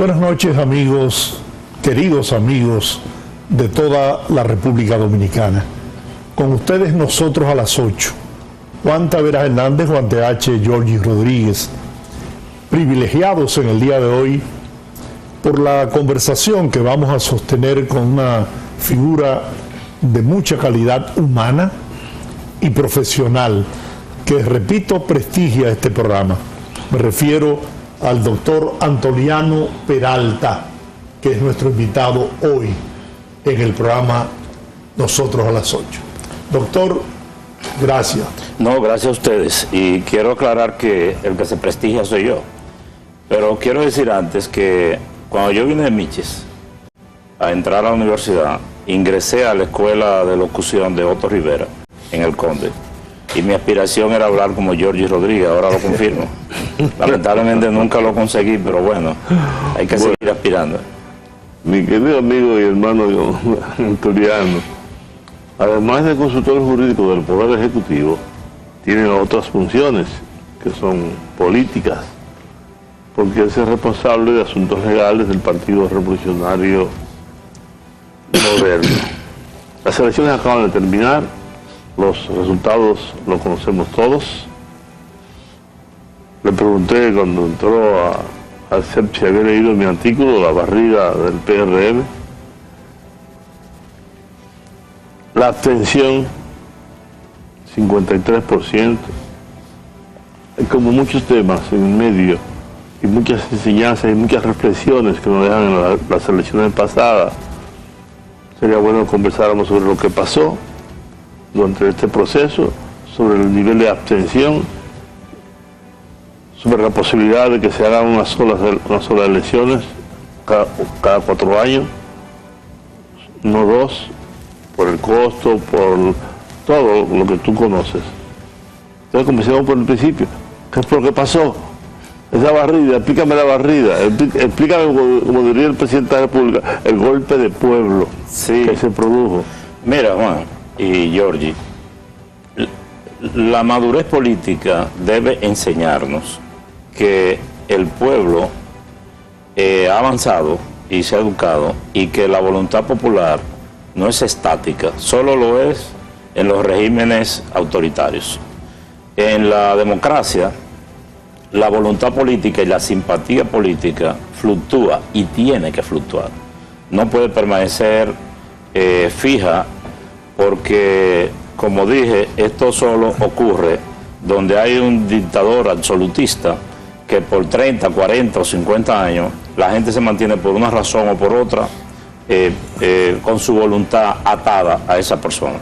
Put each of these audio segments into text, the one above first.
buenas noches, amigos, queridos amigos de toda la República Dominicana. Con ustedes nosotros a las 8. Juan Tavera Hernández, Juan TH, Georgie Rodríguez, privilegiados en el día de hoy por la conversación que vamos a sostener con una figura de mucha calidad humana y profesional que, repito, prestigia este programa. Me refiero al doctor Antoliano Peralta, que es nuestro invitado hoy en el programa Nosotros a las 8. Doctor, gracias. No, gracias a ustedes. Y quiero aclarar que el que se prestigia soy yo. Pero quiero decir antes que cuando yo vine de Miches a entrar a la universidad, ingresé a la escuela de locución de Otto Rivera, en El Conde. Y mi aspiración era hablar como Georgie Rodríguez, ahora lo confirmo. Lamentablemente nunca lo conseguí, pero bueno, hay que seguir aspirando. Mi querido amigo y hermano Antoliano, además de consultor jurídico del Poder Ejecutivo, tiene otras funciones que son políticas, porque él es responsable de asuntos legales del Partido Revolucionario Moderno. Las elecciones acaban de terminar, los resultados los conocemos todos. Le pregunté cuando entró al CEP si había leído mi artículo, La barrida del PRM. La abstención, 53%. Hay como muchos temas en medio y muchas enseñanzas y muchas reflexiones que nos dejan en las elecciones pasadas. Sería bueno que conversáramos sobre lo que pasó durante este proceso, sobre el nivel de abstención, sobre la posibilidad de que se hagan unas solas elecciones cada 4 años, no 2, por el costo, por todo lo que tú conoces. Entonces comencemos por el principio. ¿Qué es lo que pasó? Esa barrida, explícame la barrida, explícame, como diría el presidente de la República, el golpe de pueblo que se produjo. Mira, Juan y Georgie, la madurez política debe enseñarnos que el pueblo ha avanzado y se ha educado y que la voluntad popular no es estática, solo lo es en los regímenes autoritarios. En la democracia, la voluntad política y la simpatía política fluctúa y tiene que fluctuar. No puede permanecer fija porque, como dije, esto solo ocurre donde hay un dictador absolutista que por 30, 40 o 50 años la gente se mantiene por una razón o por otra con su voluntad atada a esa persona.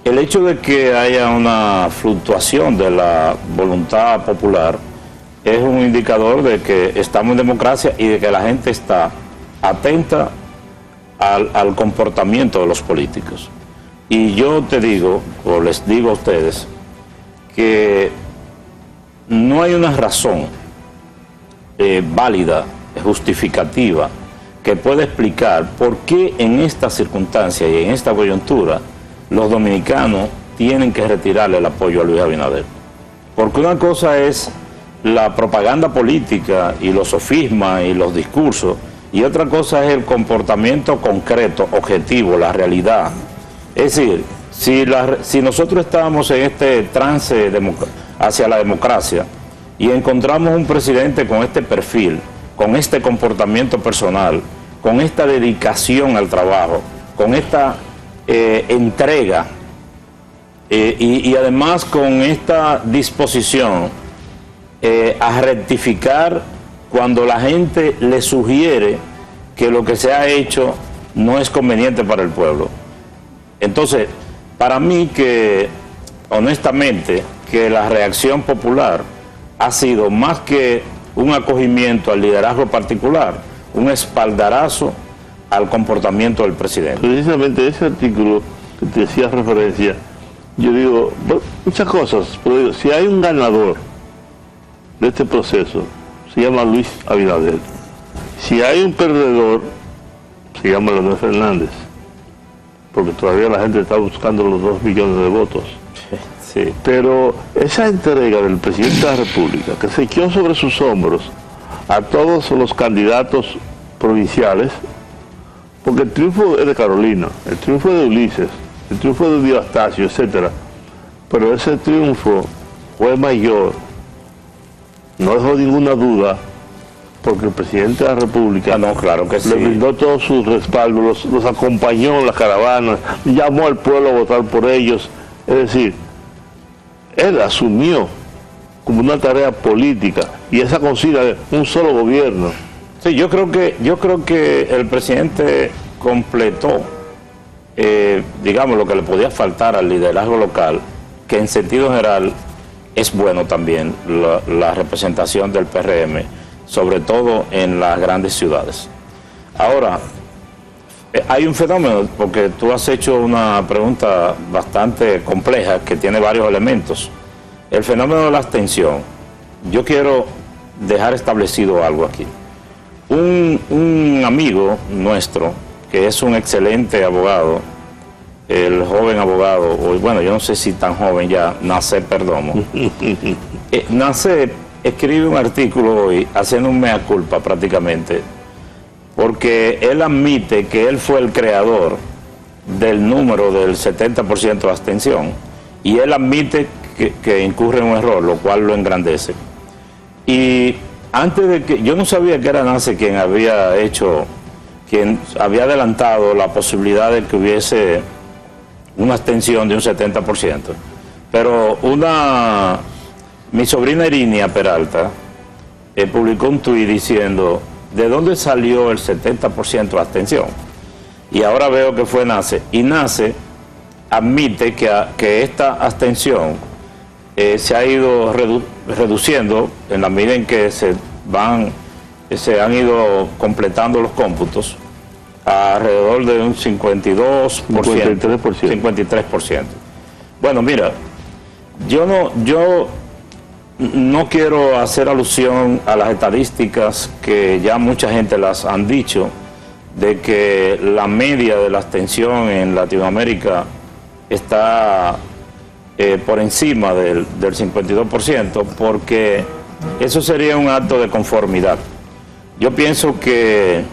El hecho de que haya una fluctuación de la voluntad popular es un indicador de que estamos en democracia y de que la gente está atenta al comportamiento de los políticos. Y yo te digo, o les digo a ustedes, que no hay una razón válida, justificativa, que pueda explicar por qué en esta circunstancia y en esta coyuntura los dominicanos tienen que retirarle el apoyo a Luis Abinader. Porque una cosa es la propaganda política y los sofismas y los discursos, y otra cosa es el comportamiento concreto, objetivo, la realidad. Es decir, si nosotros estábamos en este trance hacia la democracia y encontramos un presidente con este perfil, con este comportamiento personal, con esta dedicación al trabajo, con esta entrega y además con esta disposición a rectificar cuando la gente le sugiere que lo que se ha hecho no es conveniente para el pueblo. Entonces, para mí que, honestamente, que la reacción popular ha sido más que un acogimiento al liderazgo particular, un espaldarazo al comportamiento del presidente. Precisamente ese artículo que te hacía referencia, yo digo, bueno, muchas cosas, pero digo, si hay un ganador de este proceso, se llama Luis Abinader. Si hay un perdedor, se llama Leonel Fernández, porque todavía la gente está buscando los 2 millones de votos. Pero esa entrega del presidente de la República, que se echó sobre sus hombros a todos los candidatos provinciales, porque el triunfo es de Carolina, el triunfo es de Ulises, el triunfo es de Diostasio, etcétera, pero ese triunfo fue mayor, no dejó ninguna duda, porque el presidente de la República claro que sí, le brindó todos sus respaldos, los acompañó en las caravanas, llamó al pueblo a votar por ellos. Es decir, él asumió como una tarea política y esa consigna un solo gobierno. Sí, yo creo que el presidente completó, digamos, lo que le podía faltar al liderazgo local, que en sentido general es bueno también la representación del PRM, sobre todo en las grandes ciudades. Ahora, hay un fenómeno, porque tú has hecho una pregunta bastante compleja que tiene varios elementos. El fenómeno de la abstención. Yo quiero dejar establecido algo aquí. Un amigo nuestro, que es un excelente abogado, el joven abogado, o bueno, yo no sé si tan joven ya, Nasser Perdomo. Nasser escribe un artículo hoy haciendo un mea culpa prácticamente, porque él admite que él fue el creador del número del 70% de abstención, y él admite que incurre en un error, lo cual lo engrandece. Y antes de que, yo no sabía que era Nasser quien había adelantado la posibilidad de que hubiese una abstención de un 70%, pero mi sobrina Irinia Peralta publicó un tuit diciendo: ¿de dónde salió el 70% de abstención? Y ahora veo que fue Nasser, y Nasser admite que esta abstención se ha ido reduciendo en la medida en que se han ido completando los cómputos, a alrededor de un 53%. Bueno, mira, yo no quiero hacer alusión a las estadísticas que ya mucha gente las han dicho, de que la media de la abstención en Latinoamérica está por encima del 52%, porque eso sería un acto de conformidad. Yo pienso que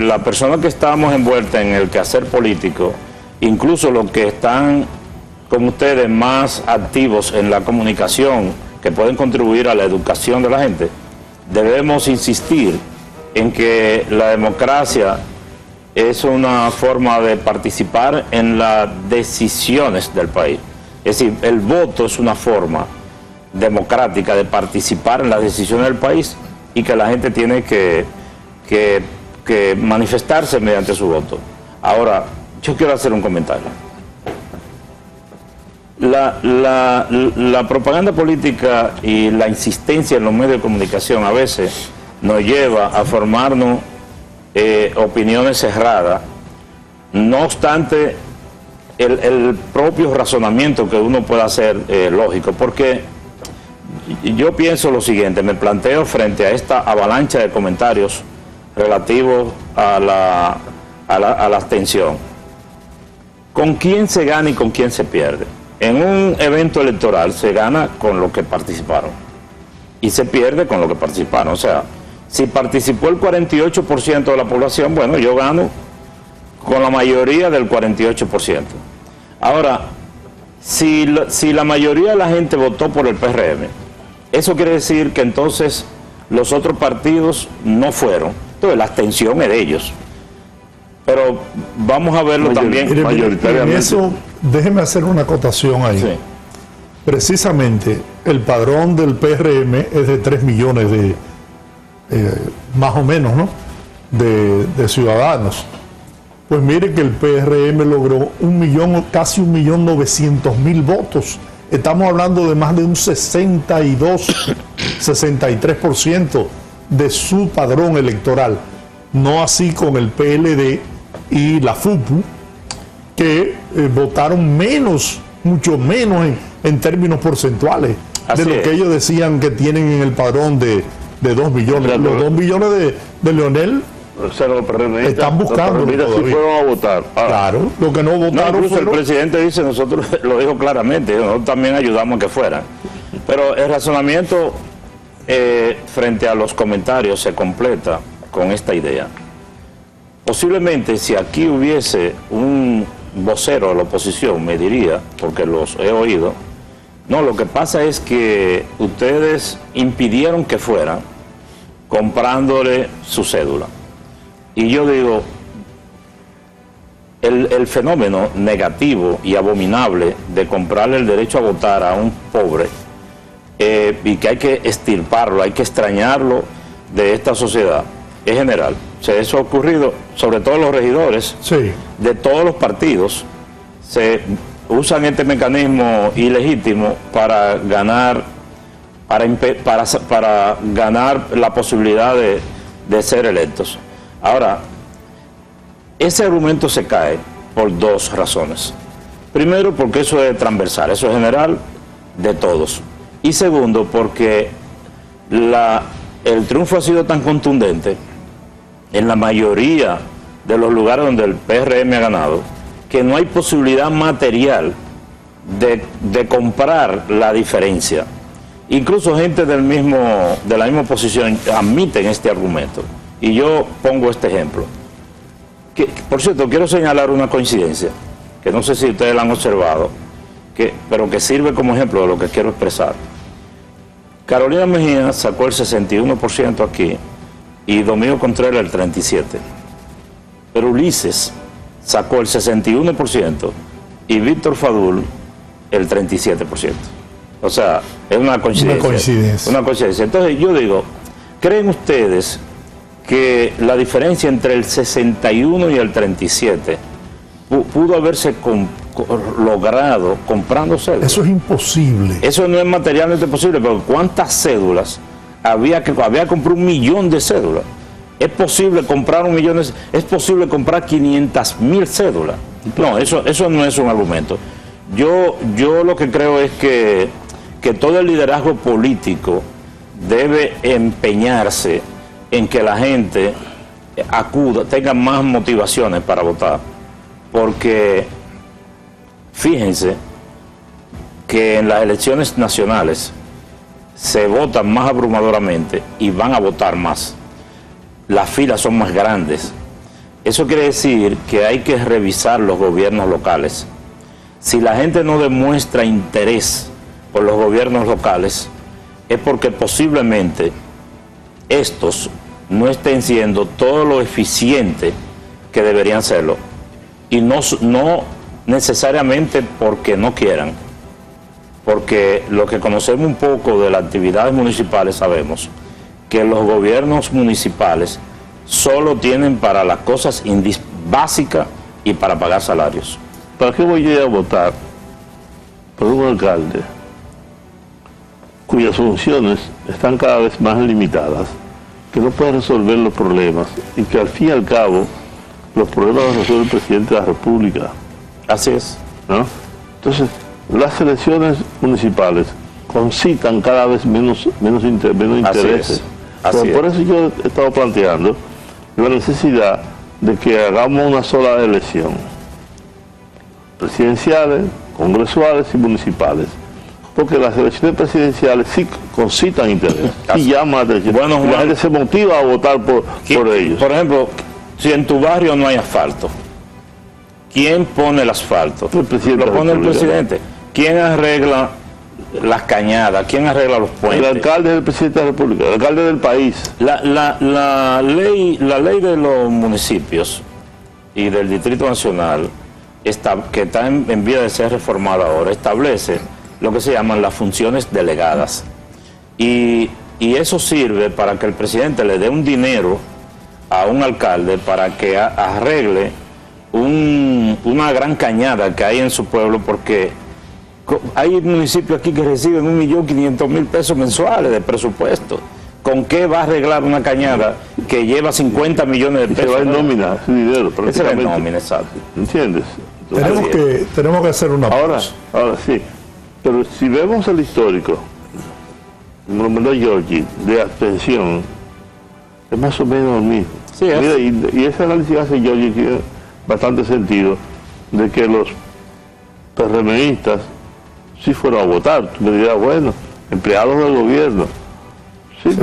la persona que estamos envuelta en el quehacer político, incluso los que están con ustedes más activos en la comunicación, que pueden contribuir a la educación de la gente, debemos insistir en que la democracia es una forma de participar en las decisiones del país. Es decir, el voto es una forma democrática de participar en las decisiones del país, y que la gente tiene que manifestarse mediante su voto. Ahora, yo quiero hacer un comentario. La propaganda política y la insistencia en los medios de comunicación a veces nos lleva a formarnos opiniones cerradas, no obstante el propio razonamiento que uno pueda hacer lógico, porque yo pienso lo siguiente, me planteo frente a esta avalancha de comentarios relativos a la abstención. ¿Con quién se gana y con quién se pierde? En un evento electoral se gana con los que participaron y se pierde con los que participaron. O sea, si participó el 48% de la población, bueno, yo gano con la mayoría del 48%. Ahora, si la mayoría de la gente votó por el PRM, eso quiere decir que entonces los otros partidos no fueron. Entonces la abstención es de ellos. Pero vamos a verlo también mayoritariamente. En eso, déjeme hacer una acotación ahí. Sí. Precisamente, el padrón del PRM es de 3 millones de, más o menos, ¿no?, de ciudadanos. Pues mire que el PRM logró casi 1.900.000 votos. Estamos hablando de más de un 63% de su padrón electoral. No así con el PLD y la FUPU, que votaron menos, mucho menos en términos porcentuales de lo que ellos decían que tienen en el padrón de 2 millones. Los 2 millones de Leonel están buscando. Mira, si fueron a votar. Claro, lo que no votaron. Incluso el presidente dice, nosotros lo dijo claramente, nosotros también ayudamos a que fueran. Pero el razonamiento frente a los comentarios se completa con esta idea. Posiblemente si aquí hubiese un vocero de la oposición me diría, porque los he oído, no, lo que pasa es que ustedes impidieron que fueran comprándole su cédula. Y yo digo, el fenómeno negativo y abominable de comprarle el derecho a votar a un pobre, y que hay que extirparlo, hay que extrañarlo de esta sociedad, es general. O sea, eso ha ocurrido, sobre todo los regidores de todos los partidos, se usan este mecanismo ilegítimo para ganar, para ganar la posibilidad de ser electos. Ahora, ese argumento se cae por dos razones. Primero, porque eso es transversal, eso es general de todos. Y segundo, porque el triunfo ha sido tan contundente en la mayoría de los lugares donde el PRM ha ganado, que no hay posibilidad material de comprar la diferencia. Incluso gente de la misma oposición admiten este argumento. Y yo pongo este ejemplo. Por cierto, quiero señalar una coincidencia, que no sé si ustedes la han observado, pero que sirve como ejemplo de lo que quiero expresar. Carolina Mejía sacó el 61% aquí y Domingo Contreras el 37%. Pero Ulises sacó el 61% y Víctor Fadul el 37%. O sea, es una coincidencia. Una coincidencia. Entonces yo digo, ¿creen ustedes que la diferencia entre el 61 y el 37 pudo haberse logrado comprando cédulas? Eso es imposible. Eso no es materialmente posible, pero ¿cuántas cédulas había que comprar? 1 millón de cédulas. ¿Es posible comprar 1 millón de? ¿Es posible comprar 500.000 cédulas? No, eso no es un argumento. Yo lo que creo es que todo el liderazgo político debe empeñarse en que la gente acuda, tenga más motivaciones para votar. Porque fíjense que en las elecciones nacionales se votan más abrumadoramente y van a votar más. Las filas son más grandes. Eso quiere decir que hay que revisar los gobiernos locales. Si la gente no demuestra interés por los gobiernos locales, es porque posiblemente estos no estén siendo todo lo eficiente que deberían serlo. Y no necesariamente porque no quieran, porque lo que conocemos un poco de las actividades municipales sabemos que los gobiernos municipales solo tienen para las cosas básicas y para pagar salarios. ¿Para qué voy yo a votar por un alcalde cuyas funciones están cada vez más limitadas, que no puede resolver los problemas y que al fin y al cabo los problemas los resuelve el presidente de la República? Así es, ¿no? Entonces, las elecciones municipales concitan cada vez menos intereses. Por eso yo he estado planteando la necesidad de que hagamos una sola elección, presidenciales, congresuales y municipales, porque las elecciones presidenciales sí concitan interés, sí llaman la atención, bueno, y la gente se motiva a votar por ellos. Por ejemplo, si en tu barrio no hay asfalto, ¿quién pone el asfalto? El presidente. Lo pone el presidente. ¿Quién arregla las cañadas? ¿Quién arregla los puentes? El alcalde es el presidente de la República, el alcalde del país. La ley de los municipios y del Distrito Nacional, que está en vía de ser reformada ahora, establece lo que se llaman las funciones delegadas. Y eso sirve para que el presidente le dé un dinero a un alcalde para que arregle una gran cañada que hay en su pueblo, porque hay municipios aquí que reciben 1.500.000 pesos mensuales de presupuesto. ¿Con qué va a arreglar una cañada que lleva 50 millones de pesos? Se va en nómina, ese dinero, prácticamente. Se va en nómina, exacto. ¿Entiendes? Tenemos que hacer una pausa. Ahora sí, pero si vemos el histórico, como lo mandó Giorgi, de abstención, es más o menos lo mismo. Sí, mira, y ese análisis que hace Giorgi tiene bastante sentido, de que los PRMistas sí fueron a votar. Tú me dirás, bueno, empleados del gobierno, Sí,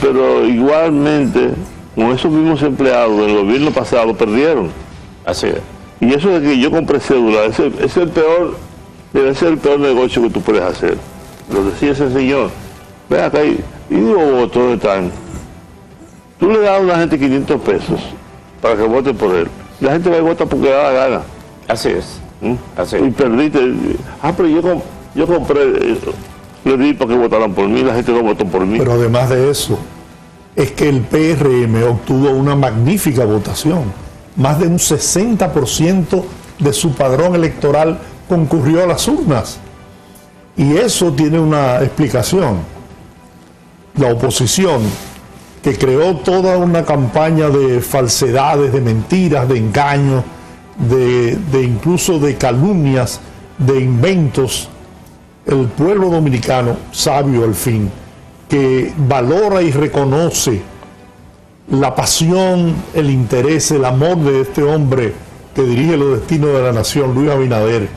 pero igualmente, con esos mismos empleados del gobierno pasado perdieron. Así es. Y eso de que yo compré cédula, debe ser el peor negocio que tú puedes hacer. Lo decía ese señor. Ven acá y digo, votos ¿dónde están? Tú le das a una gente 500 pesos para que vote por él. La gente va y vota porque le da la gana. Así es. Así Y es. perdiste. Pero yo compré, le di para que votaran por mí, la gente no votó por mí. Pero además de eso, es que el PRM obtuvo una magnífica votación. Más de un 60% de su padrón electoral concurrió a las urnas. Y eso tiene una explicación. La oposición, que creó toda una campaña de falsedades, de mentiras, de engaños, de incluso de calumnias, de inventos, el pueblo dominicano, sabio al fin, que valora y reconoce la pasión, el interés, el amor de este hombre que dirige los destinos de la nación, Luis Abinader,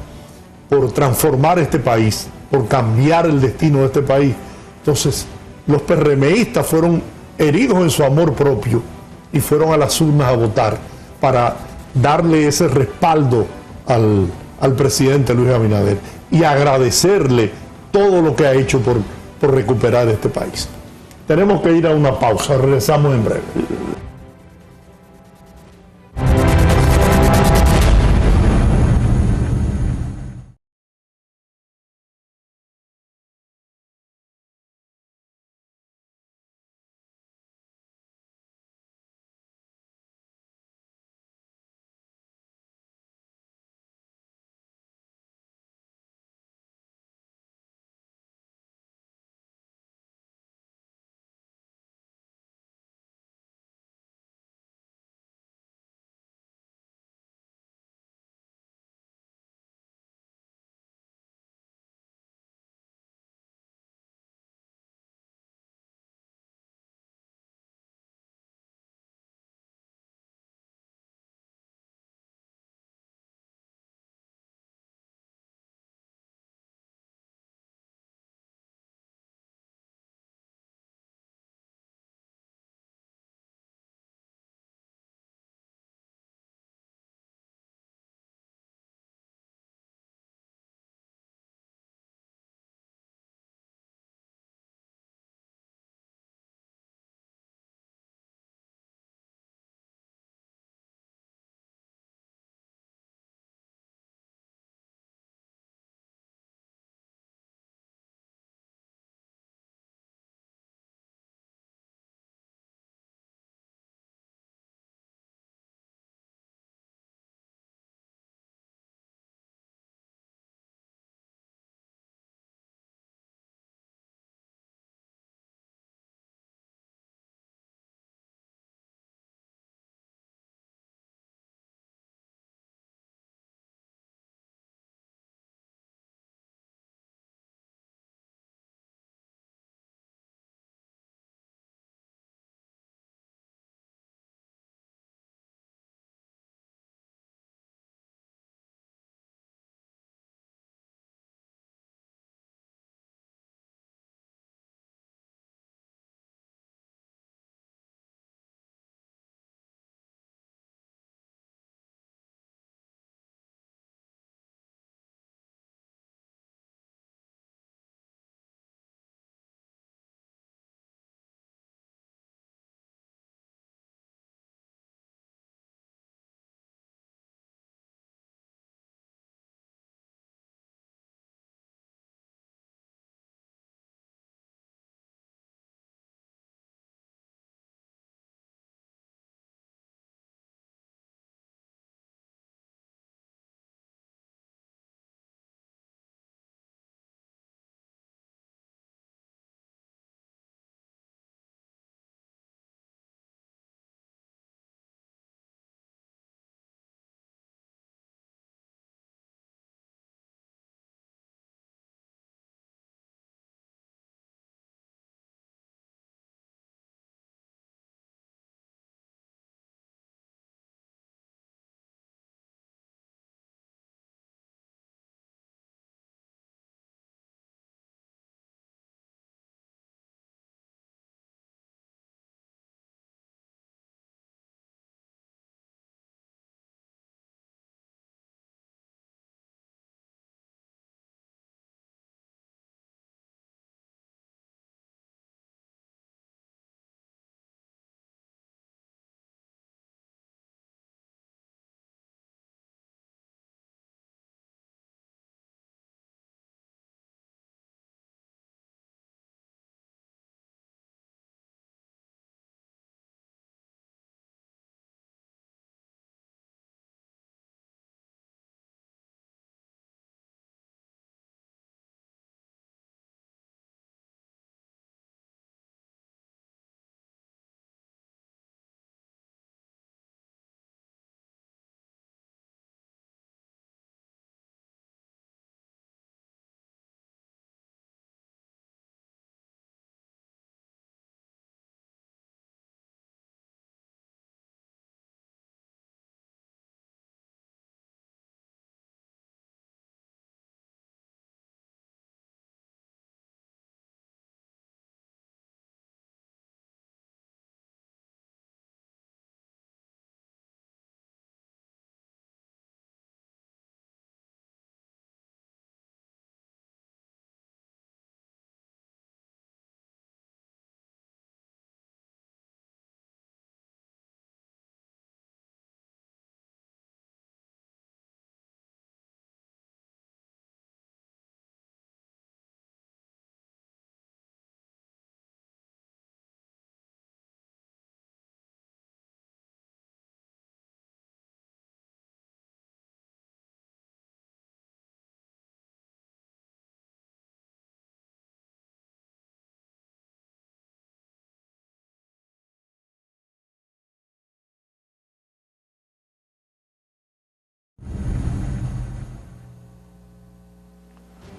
por transformar este país, por cambiar el destino de este país. Entonces, los PRMistas fueron heridos en su amor propio y fueron a las urnas a votar para darle ese respaldo al presidente Luis Abinader y agradecerle todo lo que ha hecho por recuperar este país. Tenemos que ir a una pausa, regresamos en breve.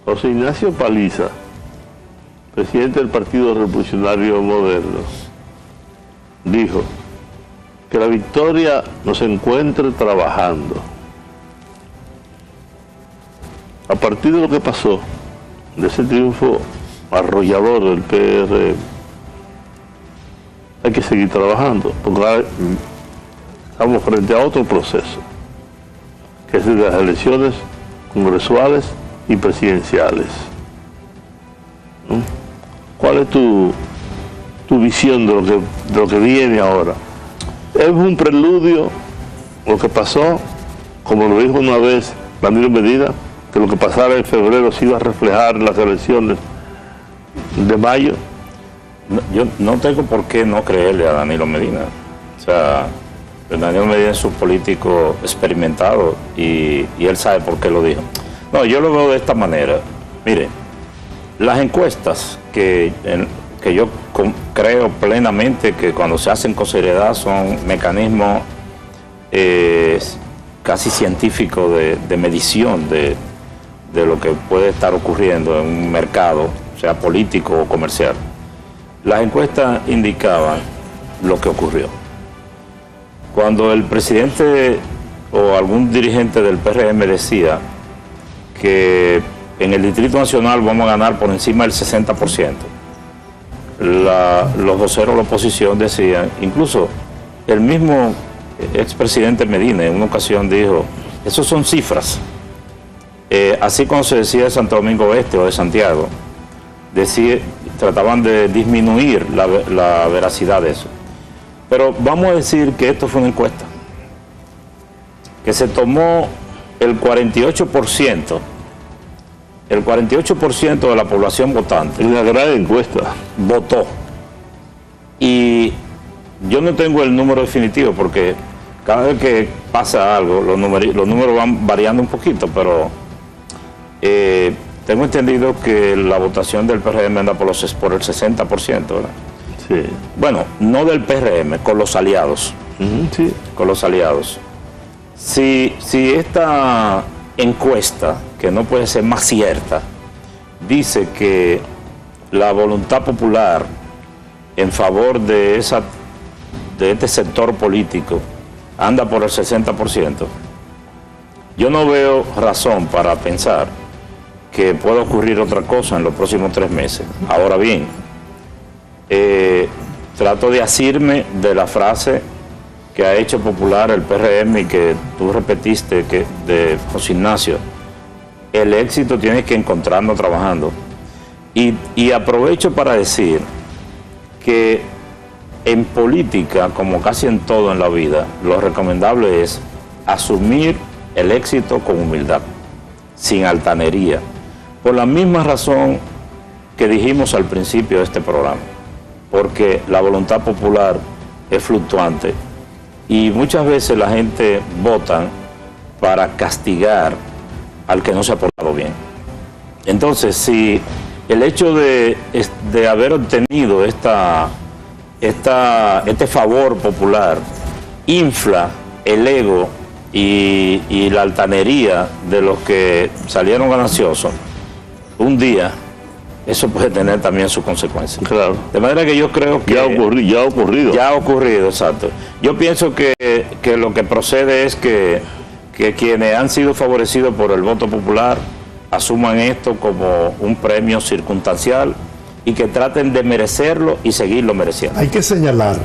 José Ignacio Paliza, presidente del Partido Revolucionario Moderno, dijo que la victoria nos encuentre trabajando. A partir de lo que pasó, de ese triunfo arrollador del PRM, hay que seguir trabajando, porque ahora estamos frente a otro proceso, que es el de las elecciones congresuales y presidenciales. ¿No? ¿Cuál es tu visión de lo que viene ahora? ¿Es un preludio lo que pasó, como lo dijo una vez Danilo Medina, que lo que pasara en febrero se iba a reflejar en las elecciones de mayo? Yo no tengo por qué no creerle a Danilo Medina. O sea, Danilo Medina es un político experimentado y él sabe por qué lo dijo. No, yo lo veo de esta manera. Mire, las encuestas que yo creo plenamente que cuando se hacen con seriedad son mecanismos casi científicos de medición de lo que puede estar ocurriendo en un mercado, sea político o comercial. Las encuestas indicaban lo que ocurrió. Cuando el presidente o algún dirigente del PRM decía que en el Distrito Nacional vamos a ganar por encima del 60%, los voceros de la oposición decían, incluso el mismo expresidente Medina en una ocasión dijo, esos son cifras. Así como se decía de Santo Domingo Este o de Santiago, trataban de disminuir la veracidad de eso. Pero vamos a decir que esto fue una encuesta, que se tomó el 48% de la población votante. Una gran encuesta. Votó. Y yo no tengo el número definitivo porque cada vez que pasa algo, los números van variando un poquito, pero tengo entendido que la votación del PRM anda por el 60%, ¿verdad? Sí. Bueno, no del PRM, con los aliados. Sí. Con los aliados. Si esta encuesta, que no puede ser más cierta, dice que la voluntad popular en favor de este sector político anda por el 60%, yo no veo razón para pensar que pueda ocurrir otra cosa en los próximos 3 meses. Ahora bien, trato de asirme de la frase que ha hecho popular el PRM y que tú repetiste, de José Ignacio: el éxito tiene que encontrarnos trabajando. Y aprovecho para decir que en política, como casi en todo en la vida, lo recomendable es asumir el éxito con humildad, sin altanería, por la misma razón que dijimos al principio de este programa, porque la voluntad popular es fluctuante y muchas veces la gente vota para castigar al que no se ha portado bien. Entonces, si el hecho de haber obtenido este favor popular infla el ego y la altanería de los que salieron gananciosos, un día eso puede tener también sus consecuencias. Claro. De manera que yo creo que... Ya ha ocurrido. Ya ha ocurrido, exacto. Yo pienso que lo que procede es que quienes han sido favorecidos por el voto popular asuman esto como un premio circunstancial y que traten de merecerlo y seguirlo mereciendo. Hay que señalar,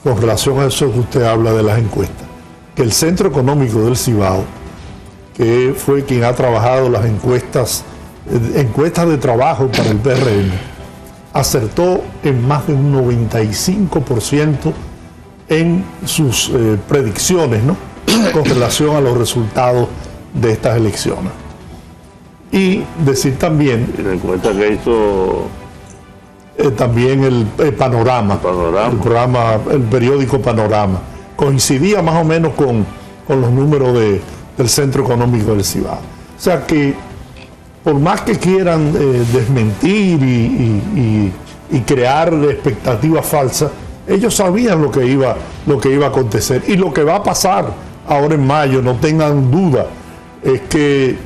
con relación a eso que usted habla de las encuestas, que el Centro Económico del Cibao, que fue quien ha trabajado las encuestas de trabajo para el PRM, acertó en más de un 95% en sus predicciones, ¿no?, con relación a los resultados de estas elecciones. Y decir también... Y la encuesta que hizo... también el Panorama. El periódico Panorama. Coincidía más o menos con los números del Centro Económico del Cibao. O sea que, por más que quieran desmentir y crear expectativas falsas, ellos sabían lo que iba a acontecer y lo que va a pasar ahora en mayo, no tengan duda, es que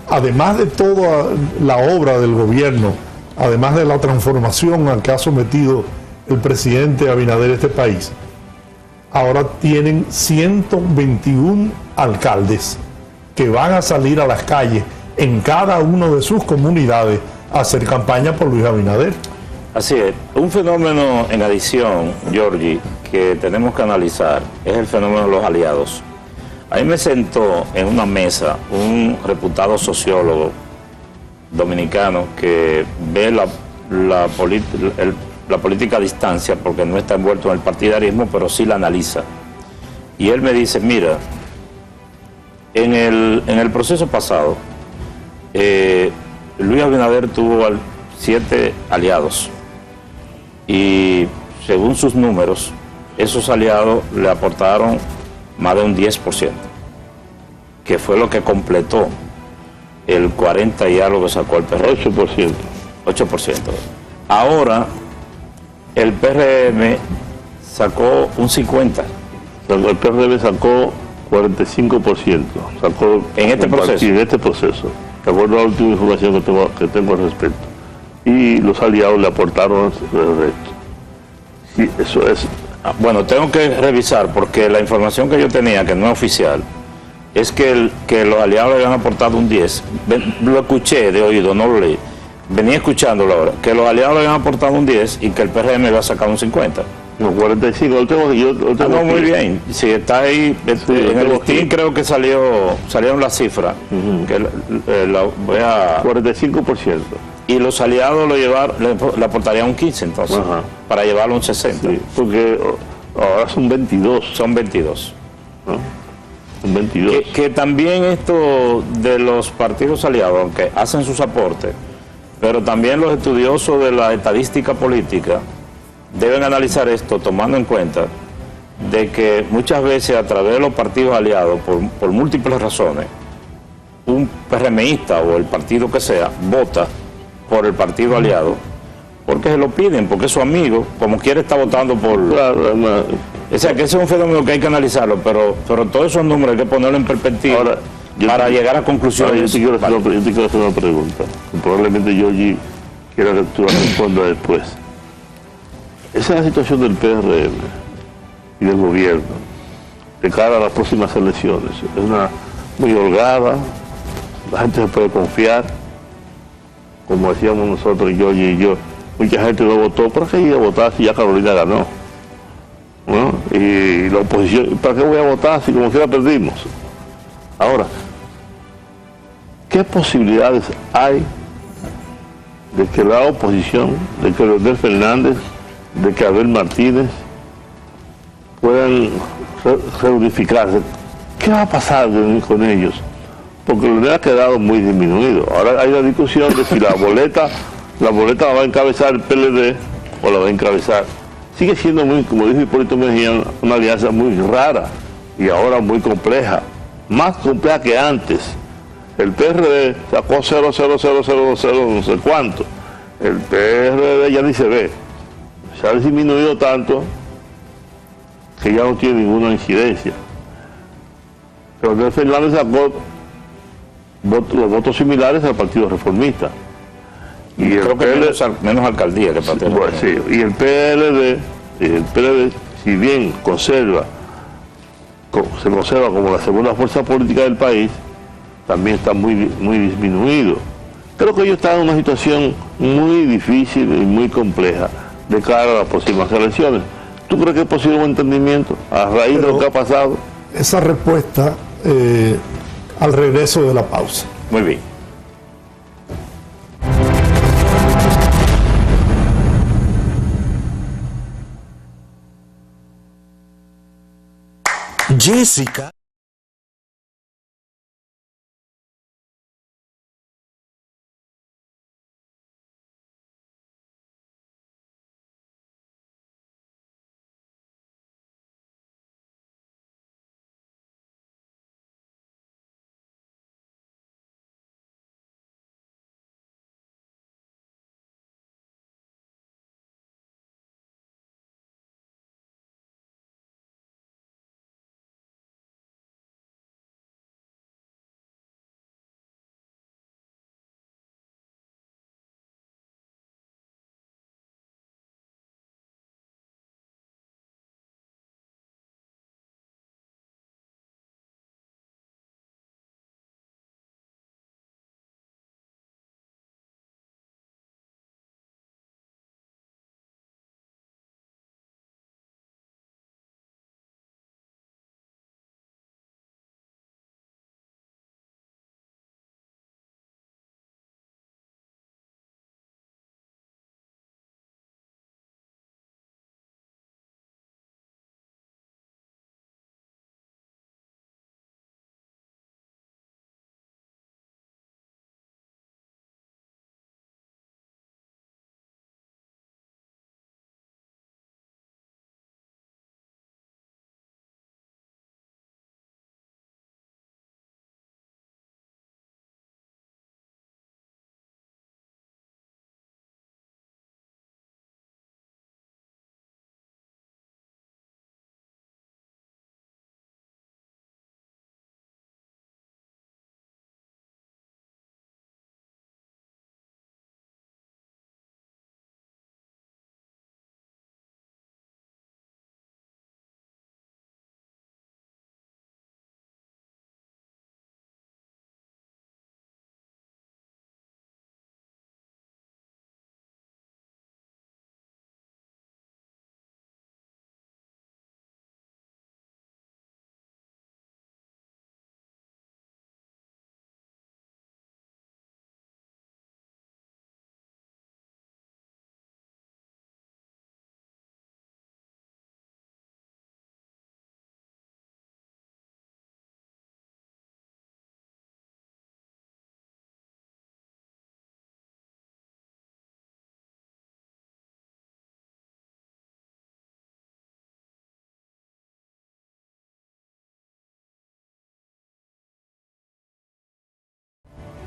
además de toda la obra del gobierno, además de la transformación a que ha sometido el presidente Abinader este país, ahora tienen 121 alcaldes que van a salir a las calles en cada una de sus comunidades a hacer campaña por Luis Abinader. Así es. Un fenómeno en adición, Giorgi, que tenemos que analizar es el fenómeno de los aliados. A mí me sentó en una mesa un reputado sociólogo dominicano que ve la política a distancia porque no está envuelto en el partidarismo, pero sí la analiza. Y él me dice, mira, en el proceso pasado, Luis Abinader tuvo 7 aliados y según sus números, esos aliados le aportaron más de un 10%, que fue lo que completó el 40 y algo que sacó el PRM. 8%. Ahora, el PRM sacó un 50%. El PRM sacó 45%. Sacó en este proceso. En este proceso. De acuerdo a la última información que tengo al respecto. Y los aliados le aportaron el resto. Sí, eso es. Bueno, tengo que revisar porque la información que yo tenía, que no es oficial, es que los aliados le habían aportado un 10%. Lo escuché de oído, no lo leí. Venía escuchándolo ahora, que los aliados le habían aportado un 10% y que el PRM iba a sacar un 50%. No, 45, lo tengo no, muy bien. Si está ahí, en el listín creo que salieron las cifras. Que voy a... 45%. Y los aliados le aportarían un 15% entonces, para llevarlo a un 60%. Sí, porque ahora son 22. Son 22. ¿No? Son 22. Que también esto de los partidos aliados, aunque hacen sus aportes, pero también los estudiosos de la estadística política deben analizar esto tomando en cuenta de que muchas veces a través de los partidos aliados, por múltiples razones, un PRMista o el partido que sea, vota por el partido aliado, porque se lo piden, porque es su amigo, como quiere está votando por... Claro, o sea, que ese es un fenómeno que hay que analizarlo, pero todos esos números hay que ponerlo en perspectiva ahora, para llegar a conclusiones. Yo te quiero hacer una pregunta, probablemente Giorgi quiera que tú la respondas después. Esa es la situación del PRM y del gobierno de cara a las próximas elecciones. Es una muy holgada, la gente se puede confiar, como decíamos nosotros, Giorgi y yo. Mucha gente no votó, ¿para qué ir a votar si ya Carolina ganó? ¿No? Y la oposición, ¿para qué voy a votar si como quiera perdimos? Ahora, ¿qué posibilidades hay de que la oposición, de que Leonel Fernández, de que Abel Martínez puedan reunificarse? ¿Qué va a pasar con ellos? Porque Leonel ha quedado muy disminuido. Ahora hay una discusión de si la boleta la va a encabezar el PLD o la va a encabezar. Sigue siendo muy, como dijo Hipólito Mejía, una alianza muy rara y ahora muy compleja, más compleja que antes. El PRD sacó 0,00000 no sé cuánto. El PRD ya ni se ve. Se ha disminuido tanto que ya no tiene ninguna incidencia. Pero Leonel Fernández sacó los votos similares al Partido Reformista. Y creo que menos alcaldía que Partido Reformista. Sí, y el PLD, si bien se conserva como la segunda fuerza política del país, también está muy disminuido. Creo que ellos están en una situación muy difícil y muy compleja de cara a las próximas elecciones. ¿Tú crees que es posible un entendimiento a raíz de lo que ha pasado? Esa respuesta al regreso de la pausa. Muy bien. Jessica.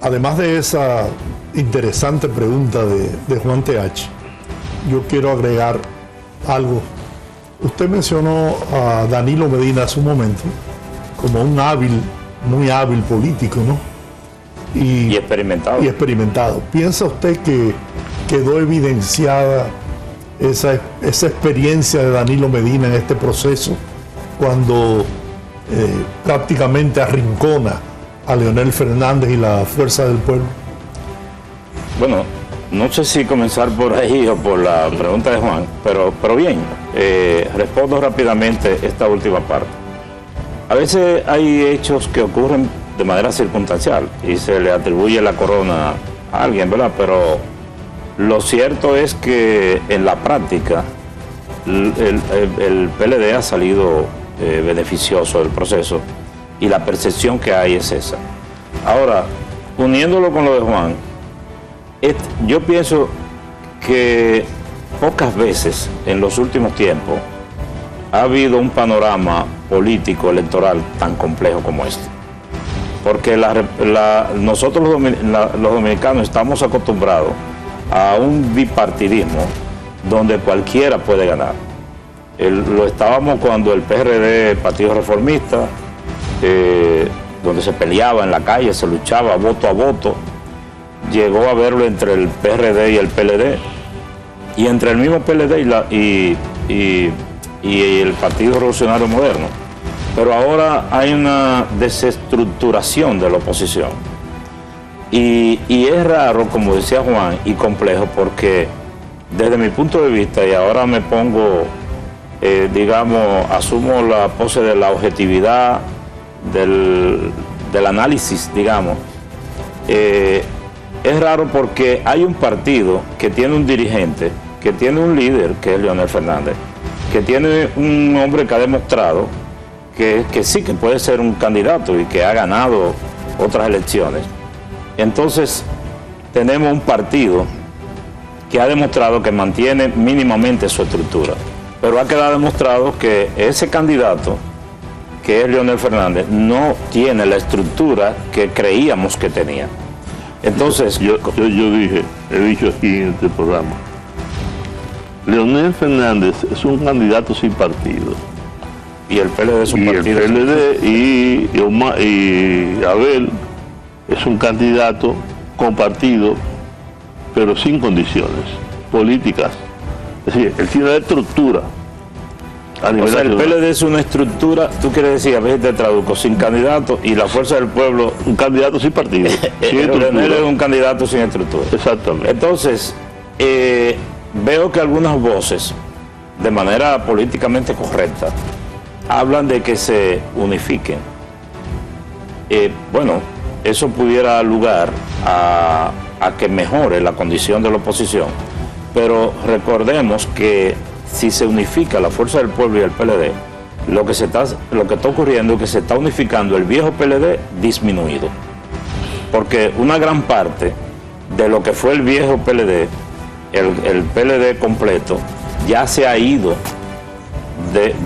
además de esa interesante pregunta de Juan TH, yo quiero agregar algo. Usted mencionó a Danilo Medina hace un momento como un muy hábil político, ¿no? Y experimentado. Y experimentado. ¿Piensa usted que quedó evidenciada esa experiencia de Danilo Medina en este proceso cuando prácticamente arrincona a Leonel Fernández y la Fuerza del Pueblo? Bueno, no sé si comenzar por ahí o por la pregunta de Juan, pero bien, respondo rápidamente esta última parte. A veces hay hechos que ocurren de manera circunstancial y se le atribuye la corona a alguien, ¿verdad? Pero lo cierto es que en la práctica el PLD ha salido beneficioso del proceso y la percepción que hay es esa. Ahora, uniéndolo con lo de Juan, yo pienso que pocas veces en los últimos tiempos ha habido un panorama político electoral tan complejo como este. Porque nosotros los dominicanos estamos acostumbrados a un bipartidismo donde cualquiera puede ganar. Lo estábamos cuando el PRD, Partido Reformista, donde se peleaba en la calle, se luchaba voto a voto. Llegó a verlo entre el PRD y el PLD, y entre el mismo PLD y el Partido Revolucionario Moderno. Pero ahora hay una desestructuración de la oposición. Y es raro, como decía Juan, y complejo, porque desde mi punto de vista, y ahora me pongo, asumo la pose de la objetividad, del análisis, digamos, es raro porque hay un partido que tiene un dirigente, que tiene un líder, que es Leonel Fernández, que tiene un hombre que ha demostrado que sí, que puede ser un candidato y que ha ganado otras elecciones. Entonces, tenemos un partido que ha demostrado que mantiene mínimamente su estructura, pero ha quedado demostrado que ese candidato, que es Leonel Fernández, no tiene la estructura que creíamos que tenía. Entonces, yo he dicho aquí en este programa, Leonel Fernández es un candidato sin partido. Y el PLD es un partido. El PLD y Abel es un candidato con partido, pero sin condiciones políticas. Es decir, él tiene la estructura. O sea, el PLD es una estructura, tú quieres decir, a veces te traduzco, sin candidato, y la Fuerza del Pueblo, un candidato sin partido. Leonel es un candidato sin estructura. Exactamente. Entonces, veo que algunas voces, de manera políticamente correcta, hablan de que se unifiquen. Bueno, eso pudiera dar lugar a que mejore la condición de la oposición, pero recordemos que si se unifica la Fuerza del Pueblo y el PLD, lo que está ocurriendo es que se está unificando el viejo PLD disminuido, porque una gran parte de lo que fue el viejo PLD, el PLD completo, ya se ha ido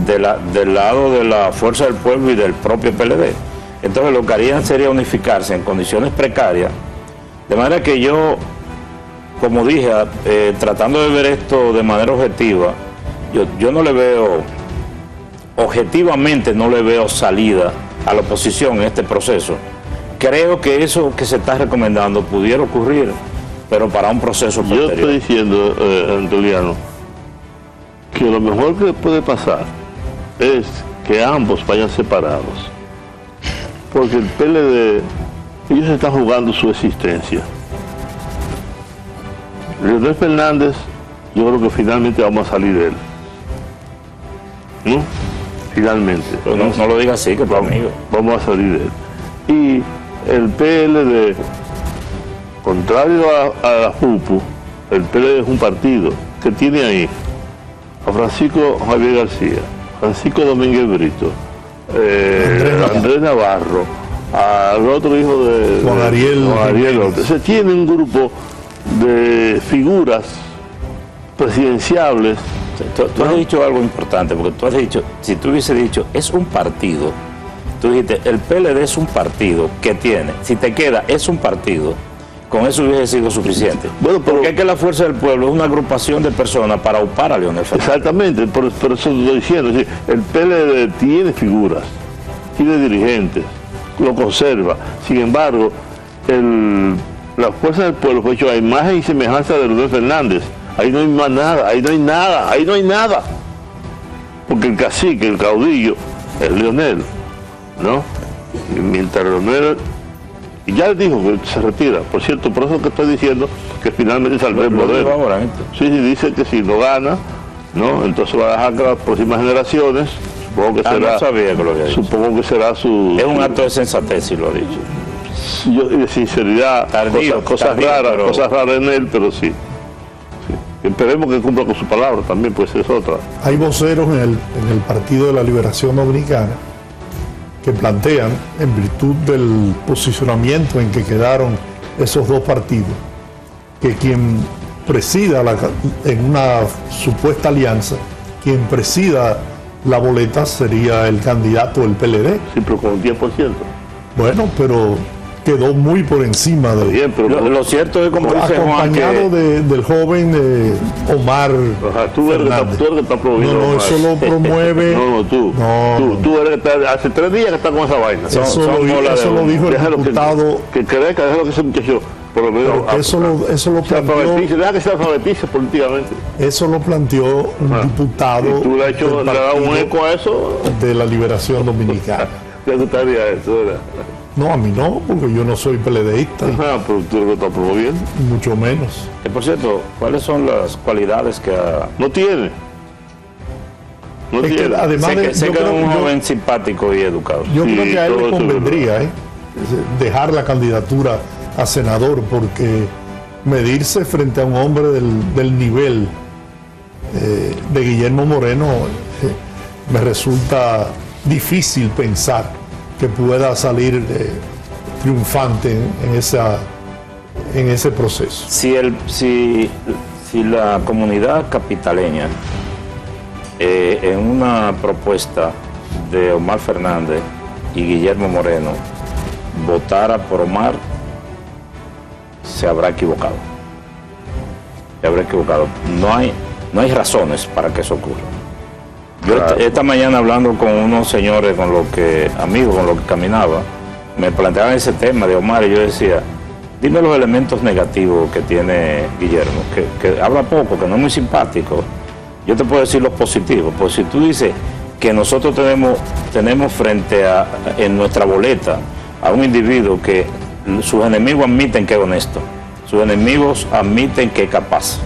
del lado de la Fuerza del Pueblo y del propio PLD. Entonces lo que harían sería unificarse en condiciones precarias, de manera que yo, como dije, tratando de ver esto de manera objetiva, yo no le veo, objetivamente no le veo salida a la oposición en este proceso. Creo que eso que se está recomendando pudiera ocurrir, pero para un proceso posterior. Yo estoy diciendo, Antoliano, que lo mejor que puede pasar es que ambos vayan separados, porque el PLD, ellos están jugando su existencia. Leonel Fernández, yo creo que finalmente vamos a salir de él, ¿no? Finalmente. Pero no lo digas así, que tu amigo. Vamos a salir de él. Y el PLD, contrario a la FUPU, el PLD es un partido que tiene ahí a Francisco Javier García, Francisco Domínguez Brito, Andrés Navarro, al otro hijo de Juan Ariel. Se tiene un grupo de figuras presidenciables. Tú has dicho algo importante, porque tú has dicho, si tú hubiese dicho, es un partido, Tú dijiste, el PLD es un partido que tiene, si te queda, es un partido, con eso hubiese sido suficiente. Bueno, pero, porque es que la Fuerza del Pueblo es una agrupación de personas para upar a Leonel Fernández. Exactamente, por eso estoy diciendo, es decir, el PLD tiene figuras, tiene dirigentes, lo conserva. Sin embargo, la Fuerza del Pueblo fue hecho a imagen y semejanza de Leonel Fernández. Ahí no hay más nada, ahí no hay nada. Porque el cacique, el caudillo, es Leonel, ¿no? Y mientras Leonel, y ya dijo que se retira, por cierto, por eso que estoy diciendo que finalmente saldrá el poder. Sí, dice que si no gana, ¿no? Entonces va a dejar que las próximas generaciones, supongo que será, no sabía que lo había dicho. Supongo que será su... Es un acto de sensatez, si lo ha dicho. Y de sinceridad, cosas raras en él, pero sí. Esperemos que cumpla con su palabra también, pues es otra. Hay voceros en el Partido de la Liberación Dominicana que plantean, en virtud del posicionamiento en que quedaron esos dos partidos, que quien presida en una supuesta alianza, quien presida la boleta sería el candidato del PLD. Sí, pero con un 10%. Bueno, pero quedó muy por encima de... Bien, pero lo cierto es, como dice Juan, acompañado del joven Omar tú eres que está promoviendo. No, eso lo promueve... Tú eres que está, hace 3 días que está con esa vaina. Eso lo dijo el diputado... Que crezca, déjalo que ese muchacho, por lo menos... Eso lo planteó... Deja que se alfabetice políticamente. Eso lo planteó un diputado... ¿Y tú le has dado un eco a eso? De la Liberación Dominicana. ¿Te gustaría eso, verdad? No, a mí no, porque yo no soy PLDista. Pero tú lo estás promoviendo. Mucho menos. Por cierto, ¿cuáles son las cualidades que no tiene? No tiene. Que además sé que es un joven simpático y educado. Yo creo que a él le convendría dejar la candidatura a senador, porque medirse frente a un hombre del nivel de Guillermo Moreno me resulta difícil pensar que pueda salir triunfante en ese proceso. Si la comunidad capitaleña, en una propuesta de Omar Fernández y Guillermo Moreno, votara por Omar, se habrá equivocado. No hay razones para que eso ocurra. Yo esta mañana, hablando con unos señores amigos con los que caminaba, me planteaban ese tema de Omar, y yo decía, dime los elementos negativos que tiene Guillermo, que habla poco, que no es muy simpático. Yo te puedo decir los positivos, pues si tú dices que nosotros tenemos en nuestra boleta a un individuo que sus enemigos admiten que es honesto, sus enemigos admiten que es capaz,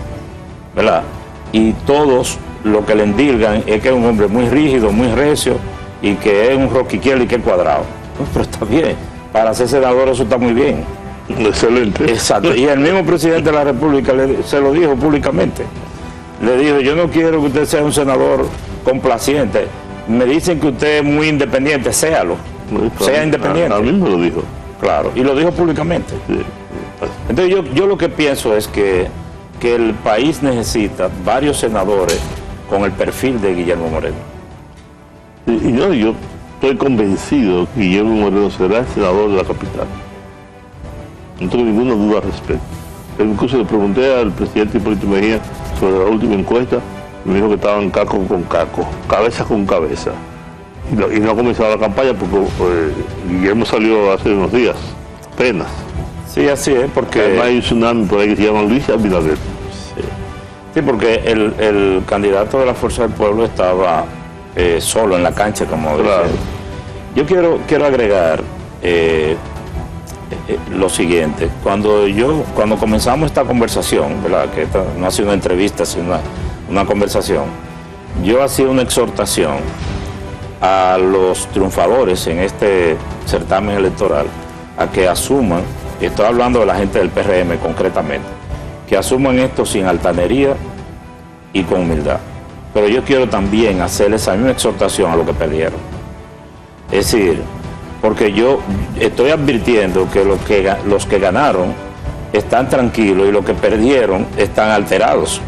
¿verdad? Y todos lo que le endilgan es que es un hombre muy rígido, muy recio, y que es un roquiquiel y que es cuadrado. No, pero está bien, para ser senador eso está muy bien. Excelente. Exacto, y el mismo presidente de la República se lo dijo públicamente. Le dijo, yo no quiero que usted sea un senador complaciente, me dicen que usted es muy independiente, séalo, sea independiente. A mí me lo dijo. Claro, y lo dijo públicamente. Sí. Entonces yo lo que pienso es que el país necesita varios senadores con el perfil de Guillermo Moreno. Y yo estoy convencido que Guillermo Moreno será el senador de la capital. No tengo ninguna duda al respecto. Incluso le pregunté al presidente Hipólito Mejía sobre la última encuesta, y me dijo que estaban caco con caco, cabeza con cabeza. Y no ha comenzado la campaña porque Guillermo salió hace unos días, apenas. Sí, así es, porque... Además hay un tsunami por ahí que se llama Luis Abinader. Sí, porque el candidato de la Fuerza del Pueblo estaba solo en la cancha, como claro. Yo quiero agregar lo siguiente. Cuando comenzamos esta conversación, ¿verdad? Que no ha sido una entrevista, sino una conversación, yo hacía una exhortación a los triunfadores en este certamen electoral a que asuman, y estoy hablando de la gente del PRM concretamente, que asuman esto sin altanería y con humildad. Pero yo quiero también hacerles esa misma exhortación a los que perdieron. Es decir, porque yo estoy advirtiendo que los que ganaron están tranquilos y los que perdieron están alterados.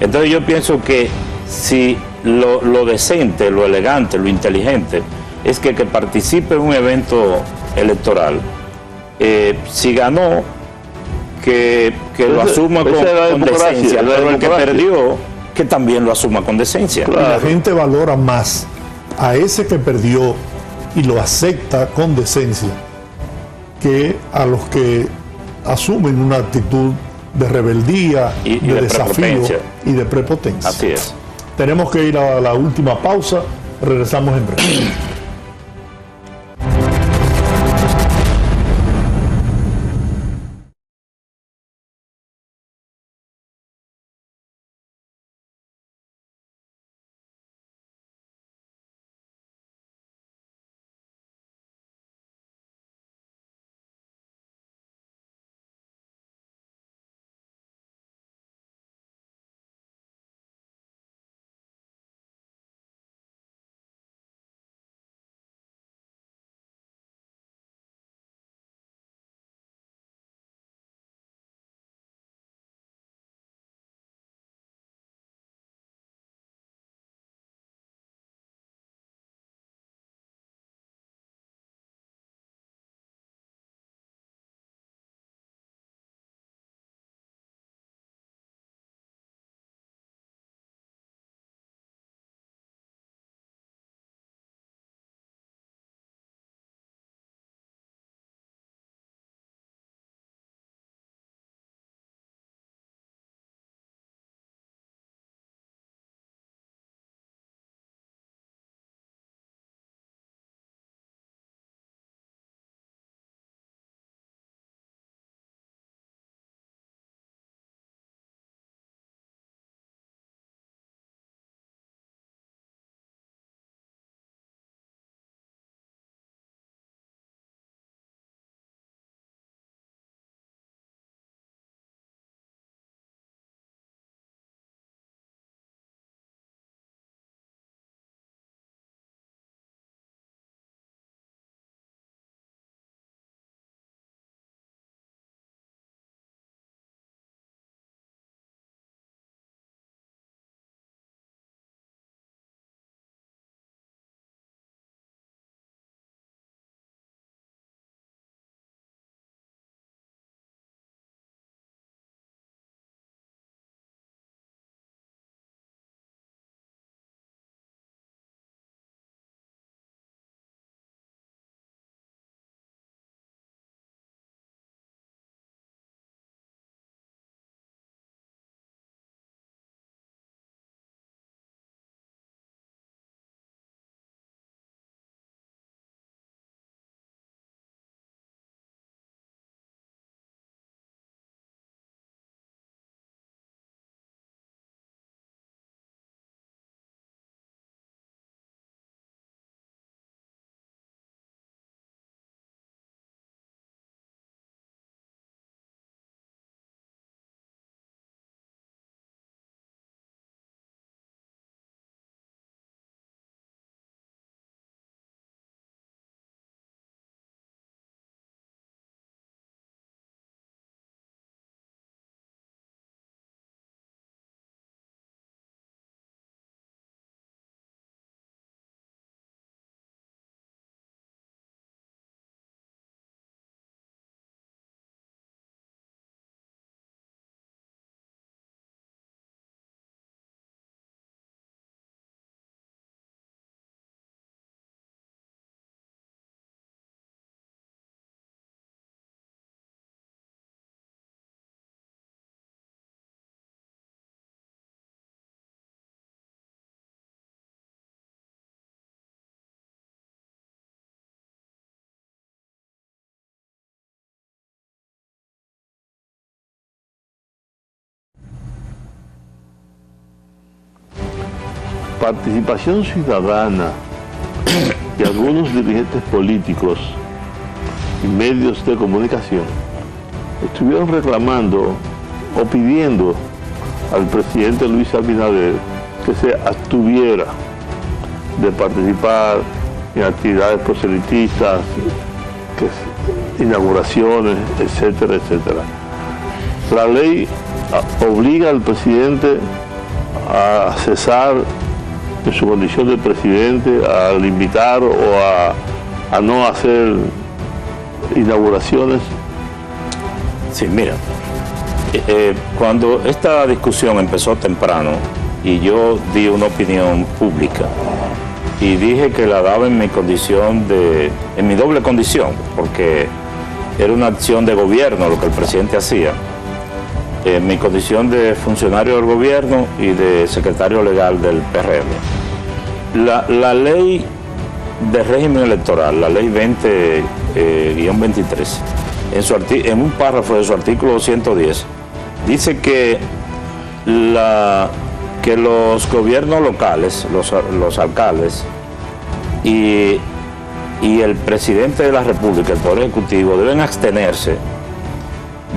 Entonces yo pienso que si lo decente, lo elegante, lo inteligente es que participe en un evento electoral, si ganó, que lo asuma con decencia, pero el que perdió, que también lo asuma con decencia. Claro. Y la gente valora más a ese que perdió y lo acepta con decencia que a los que asumen una actitud de rebeldía, y de desafío y de prepotencia. Así es. Tenemos que ir a la última pausa, regresamos en breve. Participación Ciudadana y algunos dirigentes políticos y medios de comunicación estuvieron reclamando o pidiendo al presidente Luis Abinader que se abstuviera de participar en actividades proselitistas, inauguraciones, etcétera, etcétera. La ley obliga al presidente a cesar en su condición de presidente al invitar o a no hacer inauguraciones? Sí, mira, cuando esta discusión empezó temprano y yo di una opinión pública y dije que la daba en mi condición en mi doble condición, porque era una acción de gobierno lo que el presidente hacía, en mi condición de funcionario del gobierno y de secretario legal del PRM. La ley de régimen electoral, la ley 20-23, en un párrafo de su artículo 110, dice que los gobiernos locales, los alcaldes y el presidente de la República, el Poder Ejecutivo, deben abstenerse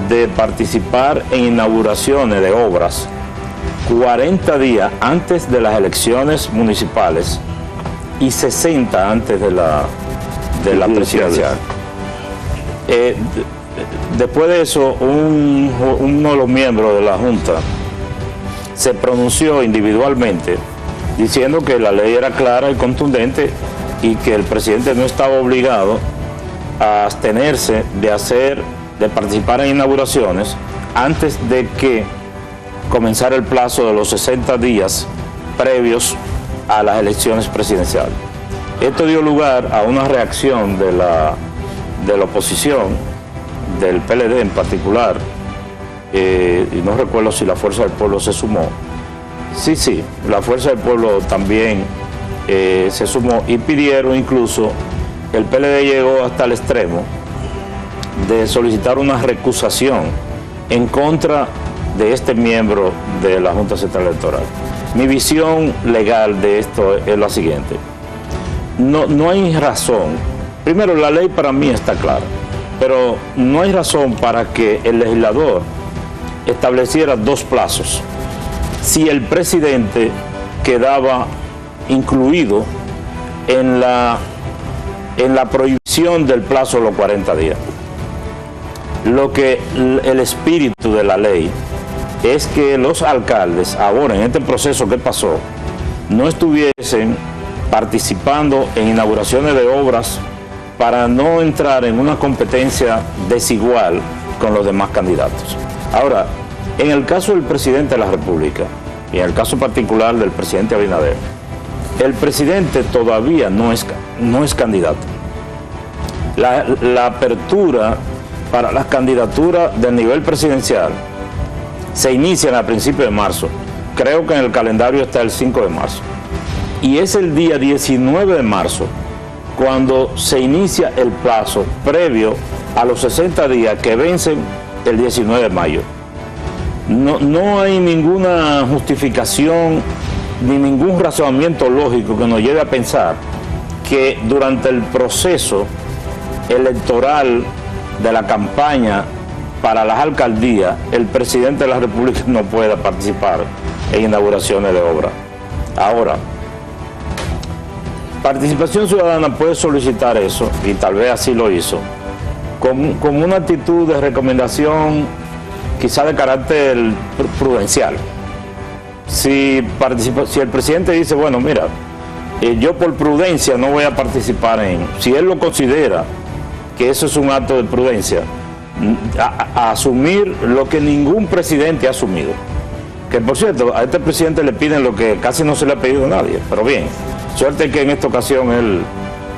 de participar en inauguraciones de obras 40 días antes de las elecciones municipales y 60 antes de la presidencial. Después de eso, uno de los miembros de la Junta se pronunció individualmente diciendo que la ley era clara y contundente y que el presidente no estaba obligado a abstenerse de participar en inauguraciones antes de que comenzara el plazo de los 60 días previos a las elecciones presidenciales. Esto dio lugar a una reacción de la oposición, del PLD en particular, y no recuerdo si la Fuerza del Pueblo se sumó. Sí, la Fuerza del Pueblo también se sumó y pidieron incluso, el PLD llegó hasta el extremo de solicitar una recusación en contra de este miembro de la Junta Central Electoral. Mi visión legal de esto es la siguiente. No hay razón. Primero, la ley para mí está clara, pero no hay razón para que el legislador estableciera dos plazos si el presidente quedaba incluido en la prohibición del plazo de los 40 días. Lo que el espíritu de la ley es que los alcaldes ahora en este proceso que pasó no estuviesen participando en inauguraciones de obras para no entrar en una competencia desigual con los demás candidatos. Ahora, en el caso del presidente de la República y en el caso particular del presidente Abinader, el presidente todavía no es candidato. La apertura para las candidaturas del nivel presidencial se inician a principios de marzo. Creo que en el calendario está el 5 de marzo. Y es el día 19 de marzo cuando se inicia el plazo previo a los 60 días que vencen el 19 de mayo. No hay ninguna justificación ni ningún razonamiento lógico que nos lleve a pensar que durante el proceso electoral de la campaña para las alcaldías, el presidente de la República no pueda participar en inauguraciones de obras. Ahora, Participación Ciudadana puede solicitar eso, y tal vez así lo hizo, como una actitud de recomendación quizá de carácter prudencial. Si el presidente dice, bueno, mira, yo por prudencia no voy a participar si él lo considera que eso es un acto de prudencia, a asumir lo que ningún presidente ha asumido. Que por cierto, a este presidente le piden lo que casi no se le ha pedido a nadie, pero bien, suerte que en esta ocasión él,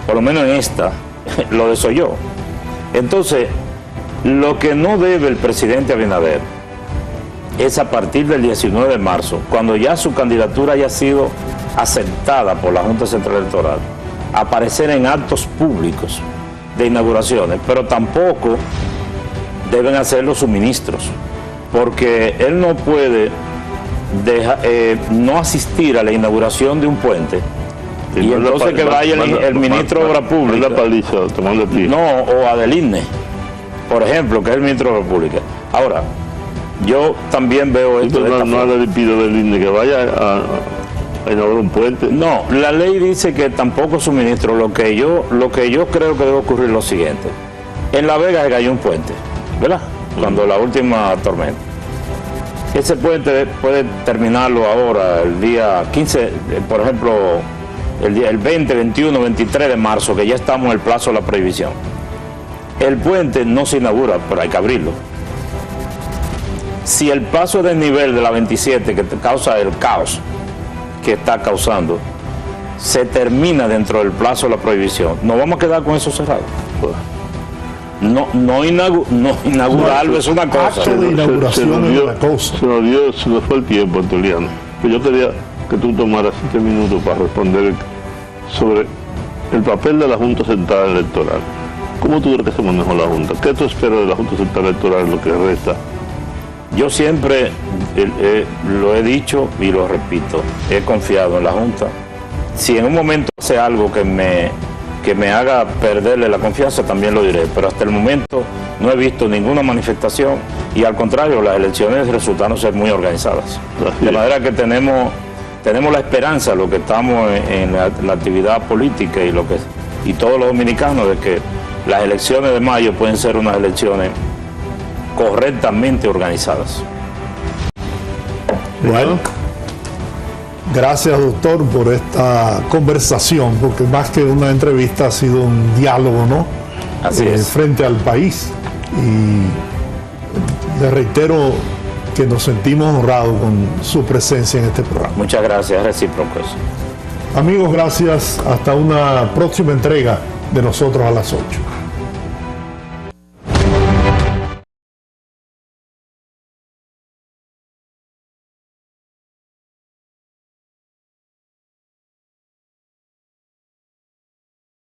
por lo menos en esta, lo desoyó. Entonces, lo que no debe el presidente Abinader es a partir del 19 de marzo, cuando ya su candidatura haya sido aceptada por la Junta Central Electoral, aparecer en actos públicos de inauguraciones, pero tampoco deben hacerlo sus ministros, porque él no puede no asistir a la inauguración de un puente y entonces que vaya el ministro de Obra Pública, o Adeline, por ejemplo, que es el ministro de Obra Pública. Ahora, yo también veo esto. No le pido a Adeline que vaya a inaugurar un puente. No, la ley dice que tampoco su ministro. Lo que yo creo que debe ocurrir es lo siguiente. En La Vega se cayó un puente, ¿verdad? Cuando la última tormenta. Ese puente puede terminarlo ahora, el día 15, por ejemplo, el 20, 21, 23 de marzo, que ya estamos en el plazo de la prohibición. El puente no se inaugura, pero hay que abrirlo. Si el paso del nivel de la 27, que causa el caos que está causando, se termina dentro del plazo de la prohibición, nos vamos a quedar con eso cerrado. No inaugurarlo es una cosa. Acto de inauguración es una cosa. Se nos fue el tiempo, Antoliano. Yo quería que tú tomaras 7 minutos para responder sobre el papel de la Junta Central Electoral. ¿Cómo tú crees que se manejó la Junta? ¿Qué tú esperas de la Junta Central Electoral en lo que resta? Yo siempre lo he dicho y lo repito, he confiado en la Junta. Si en un momento hace algo que me haga perderle la confianza, también lo diré, pero hasta el momento no he visto ninguna manifestación y al contrario, las elecciones resultaron ser muy organizadas. De manera que tenemos la esperanza, los que estamos en la actividad política y todos los dominicanos, de que las elecciones de mayo pueden ser unas elecciones correctamente organizadas. Bueno, gracias, doctor, por esta conversación, porque más que una entrevista ha sido un diálogo, ¿no? Así es. Frente al país. Y le reitero que nos sentimos honrados con su presencia en este programa. Muchas gracias, es recíproco eso. Amigos, gracias. Hasta una próxima entrega de Nosotros a las 8.